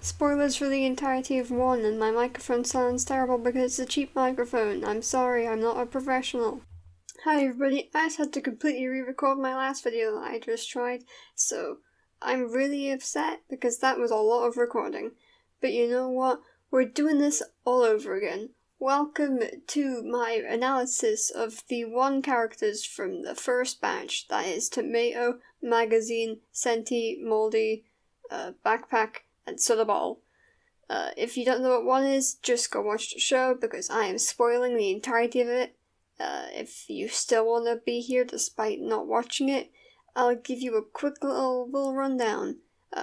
Spoilers for the entirety of one, and my microphone sounds terrible because it's a cheap microphone. I'm sorry, I'm not a professional. Hi everybody, I just had to completely re-record my last video that I just tried, so I'm really upset because that was a lot of recording. But you know what? We're doing this all over again. Welcome to my analysis of the one characters from the first batch, that is Tamiyo, Magazine, Senti, Moldy, Backpack, and Soda Ball. If you don't know what one is, just go watch the show because I am spoiling the entirety of it. If you still want to be here despite not watching it, I'll give you a quick little rundown.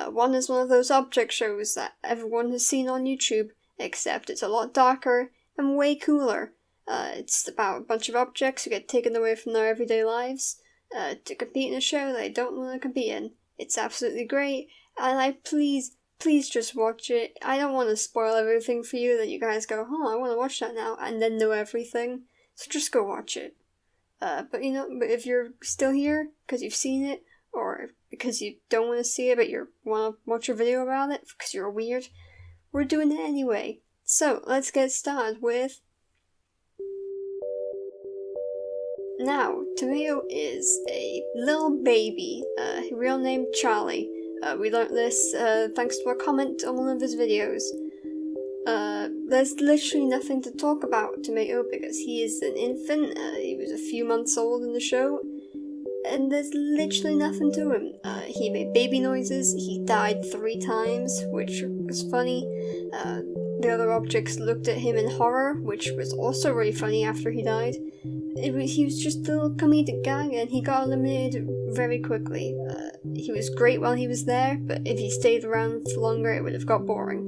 One is one of those object shows that everyone has seen on YouTube, except it's a lot darker and way cooler. It's about a bunch of objects who get taken away from their everyday lives to compete in a show they don't want to compete in. It's absolutely great, and please just watch it. I don't want to spoil everything for you that you guys go, I want to watch that now, and then know everything. So just go watch it. But if you're still here because you've seen it, or because you don't want to see it but you want to watch a video about it because you're weird, we're doing it anyway. So let's get started with... Now, Tamiyo is a little baby, real name Charlie. We learnt this thanks to a comment on one of his videos. There's literally nothing to talk about Tamiyo because he is an infant. He was a few months old in the show, and there's literally nothing to him. He made baby noises, he died 3 times, which was funny. The other objects looked at him in horror, which was also really funny after he died. He was just a little comedic gag, and he got eliminated very quickly. He was great while he was there, but if he stayed around for longer it would have got boring.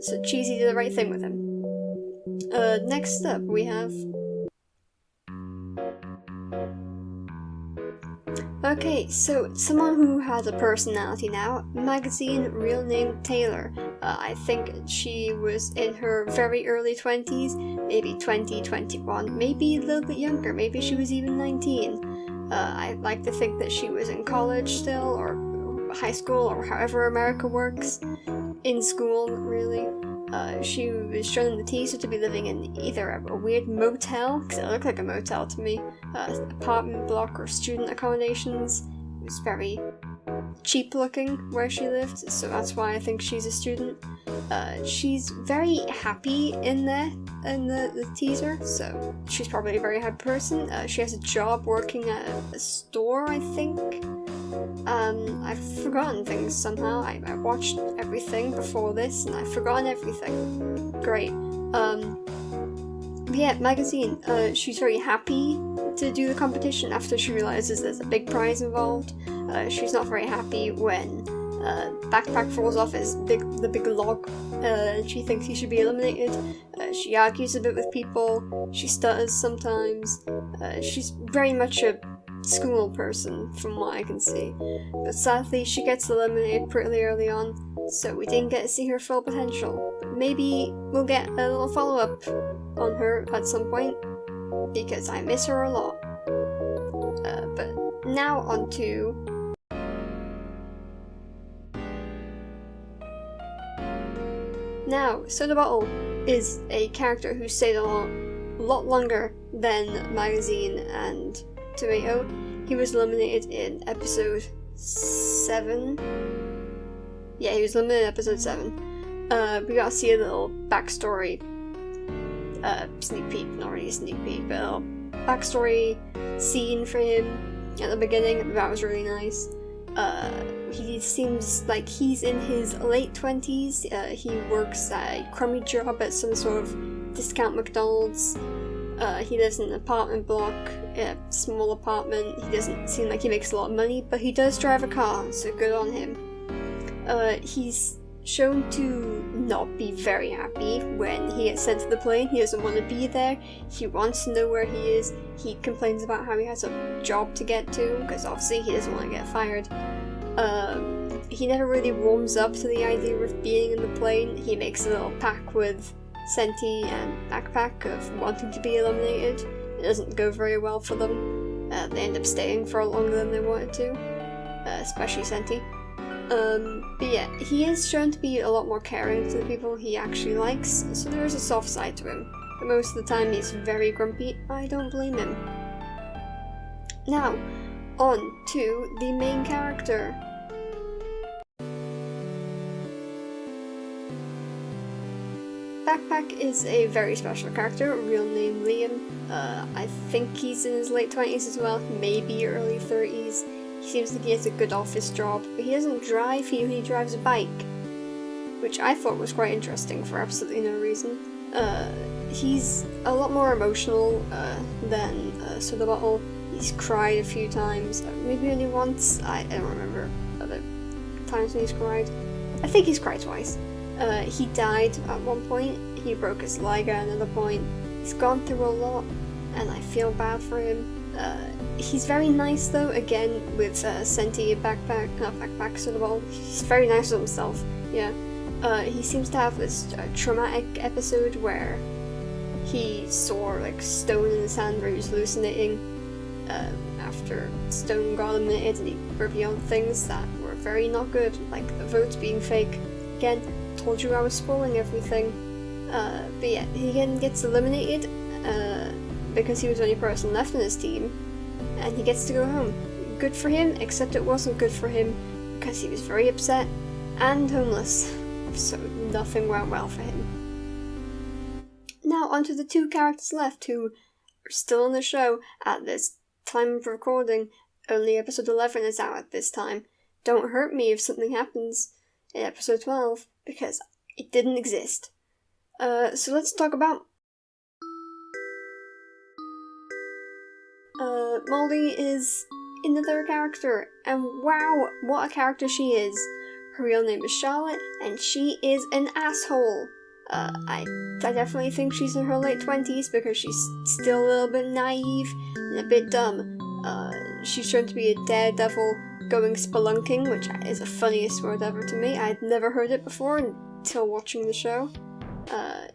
So Cheesy did the right thing with him. Next up we have... Okay, so someone who has a personality now, Magazine, real name Taylor. I think she was in her very early 20s, maybe 20, 21, maybe a little bit younger, maybe she was even 19. I like to think that she was in college still, or high school, or however America works. In school, really. She was shown in the teaser to be living in either a weird motel, because it looked like a motel to me, apartment block or student accommodations. It was very cheap looking where she lived, so that's why I think she's a student. She's very happy in there, in the teaser, so she's probably a very happy person. She has a job working at a store, I think. I've forgotten things somehow. I watched everything before this and I've forgotten everything. Great. Yeah, Magazine. She's very happy to do the competition after she realizes there's a big prize involved. She's not very happy when Backpack falls off the big log and she thinks he should be eliminated. She argues a bit with people. She stutters sometimes. She's very much a school person from what I can see, but sadly she gets eliminated pretty early on, so we didn't get to see her full potential. But maybe we'll get a little follow-up on her at some point because I miss her a lot. But now on to Soda Bottle is a character who stayed a lot longer than Magazine and Tamiyo. He was eliminated in episode 7. Yeah, he was eliminated in episode 7. We got to see a little backstory, sneak peek, not really a sneak peek, but a little backstory scene for him at the beginning. That was really nice. He seems like he's in his late 20s. He works at a crummy job at some sort of discount McDonald's. He lives in an apartment block, a small apartment. He doesn't seem like he makes a lot of money, but he does drive a car, so good on him. He's shown to not be very happy when he gets sent to the plane. He doesn't want to be there. He wants to know where he is. He complains about how he has a job to get to, because obviously he doesn't want to get fired. He never really warms up to the idea of being in the plane. He makes a little pact with Senti and Backpack of wanting to be eliminated. It doesn't go very well for them. They end up staying for longer than they wanted to, especially Senti. But yeah, he is shown to be a lot more caring to the people he actually likes, so there is a soft side to him. But most of the time he's very grumpy. I don't blame him. Now, on to the main character. Backpack is a very special character, real name Liam. I think he's in his late 20s as well, maybe early 30s. He seems like he has a good office job, but he doesn't drive, he drives a bike. Which I thought was quite interesting for absolutely no reason. He's a lot more emotional than Soda Bottle. He's cried a few times, maybe only once, I don't remember other times when he's cried. I think he's cried twice. He died at one point, he broke his leg at another point. He's gone through a lot, and I feel bad for him. He's very nice though, again, with Senti Soda Bottle. He's very nice with himself, yeah. He seems to have this traumatic episode where he saw like Stone in the sand where he was hallucinating after Stone got eliminated, and he revealed things that were very not good, like the votes being fake. Again, told you I was spoiling everything. But yeah, he again gets eliminated because he was the only person left in his team, and he gets to go home. Good for him, except it wasn't good for him because he was very upset and homeless, so nothing went well for him. Now onto the two characters left who are still on the show at this time of recording. Only episode 11 is out at this time. Don't hurt me if something happens in episode 12, because it didn't exist. So let's talk about Moldy is another character, and wow, what a character she is. Her real name is Charlotte, and she is an asshole. I definitely think she's in her late 20s because she's still a little bit naive and a bit dumb. She's shown to be a daredevil going spelunking, which is the funniest word ever to me. I'd never heard it before until watching the show.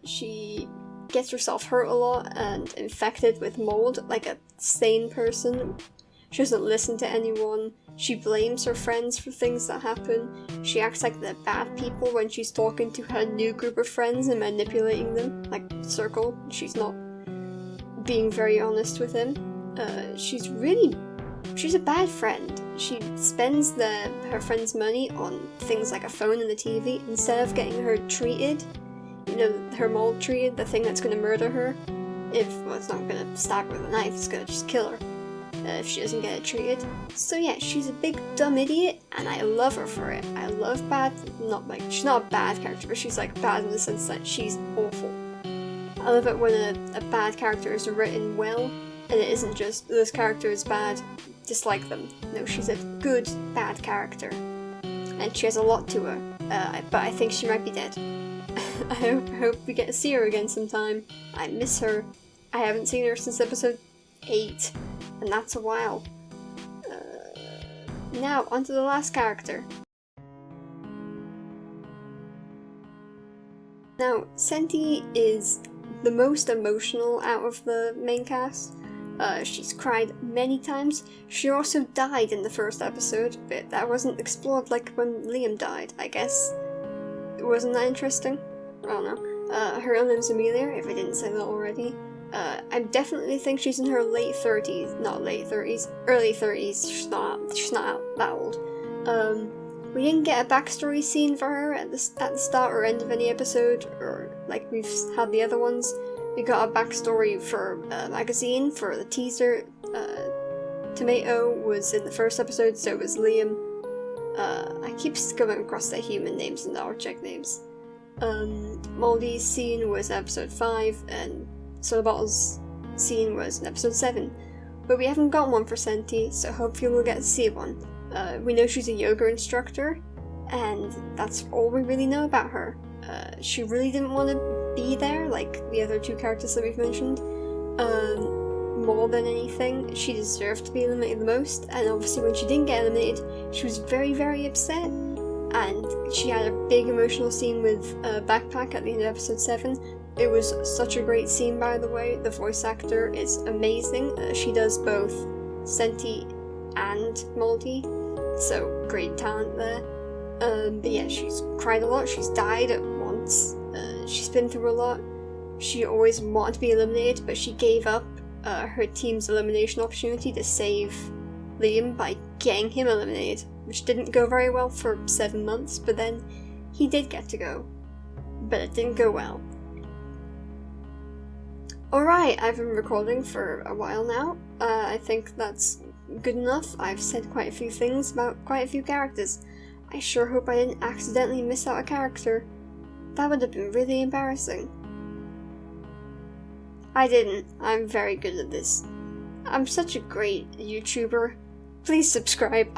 She gets herself hurt a lot and infected with mold like a sane person. She doesn't listen to anyone. She blames her friends for things that happen. She acts like they're bad people when she's talking to her new group of friends and manipulating them, like Circle. She's not being very honest with him. She's a bad friend. She spends her friend's money on things like a phone and a TV instead of getting her treated. You know, her mold treated, the thing that's going to murder her. It's not going to stab her with a knife, it's going to just kill her if she doesn't get it treated. So yeah, she's a big dumb idiot, and I love her for it. I love she's not a bad character, but she's like bad in the sense that she's awful. I love it when a bad character is written well, and it isn't just, this character is bad, dislike them. No, she's a good, bad character. And she has a lot to her, but I think she might be dead. I hope we get to see her again sometime. I miss her. I haven't seen her since episode 8, and that's a while. Now, onto the last character. Now, Senti is the most emotional out of the main cast. She's cried many times. She also died in the first episode, but that wasn't explored like when Liam died, I guess. Wasn't that interesting? I don't know. Her real name's Amelia, if I didn't say that already. I definitely think she's in her late 30s, not late 30s, early 30s. She's not that old. We didn't get a backstory scene for her at the start or end of any episode, or like we've had the other ones. We got a backstory for a magazine for the teaser. Tamiyo was in the first episode, so was Liam. I keep going across their human names and the object names. Moldy's scene was in episode 5, and Soda Bottle's scene was in episode 7. But we haven't got one for Senti, so hopefully we'll get to see one. We know she's a yoga instructor, and that's all we really know about her. She really didn't want to be there, like the other two characters that we've mentioned. More than anything, she deserved to be eliminated the most, and obviously when she didn't get eliminated, she was very, very upset, and she had a big emotional scene with Backpack at the end of episode 7. It was such a great scene, by the way. The voice actor is amazing. She does both Senti and Moldy, so great talent there. But yeah, she's cried a lot, she's died once, she's been through a lot. She always wanted to be eliminated, but she gave up her team's elimination opportunity to save Liam by getting him eliminated, which didn't go very well for 7 months, but then he did get to go. But it didn't go well. Alright, I've been recording for a while now. I think that's good enough. I've said quite a few things about quite a few characters. I sure hope I didn't accidentally miss out a character. That would have been really embarrassing. I didn't. I'm very good at this. I'm such a great YouTuber. Please subscribe.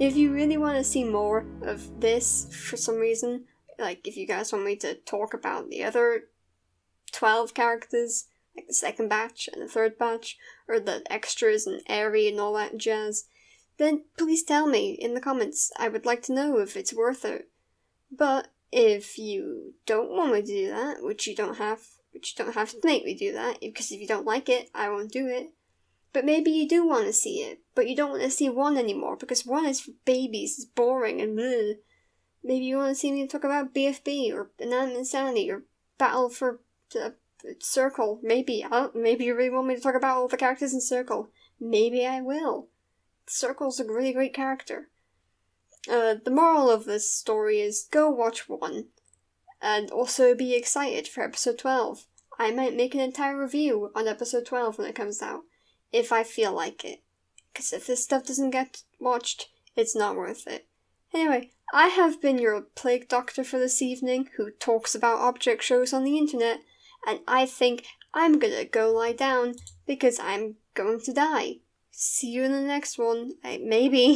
If you really want to see more of this for some reason, like if you guys want me to talk about the other 12 characters, like the second batch and the third batch, or the extras and Airy and all that jazz, then please tell me in the comments. I would like to know if it's worth it. But if you don't want me to do that, which you don't have to make me do that, because if you don't like it, I won't do it. But maybe you do want to see it, but you don't want to see 1 anymore, because 1 is for babies, it's boring and bleh. Maybe you want to see me talk about BFB, or Inanimate Insanity, or Battle for Circle. Maybe you really want me to talk about all the characters in Circle. Maybe I will. Circle's a really great character. The moral of this story is go watch 1. And also be excited for episode 12. I might make an entire review on episode 12 when it comes out, if I feel like it. Because if this stuff doesn't get watched, it's not worth it. Anyway, I have been your plague doctor for this evening, who talks about object shows on the internet, and I think I'm gonna go lie down, because I'm going to die. See you in the next one. Maybe.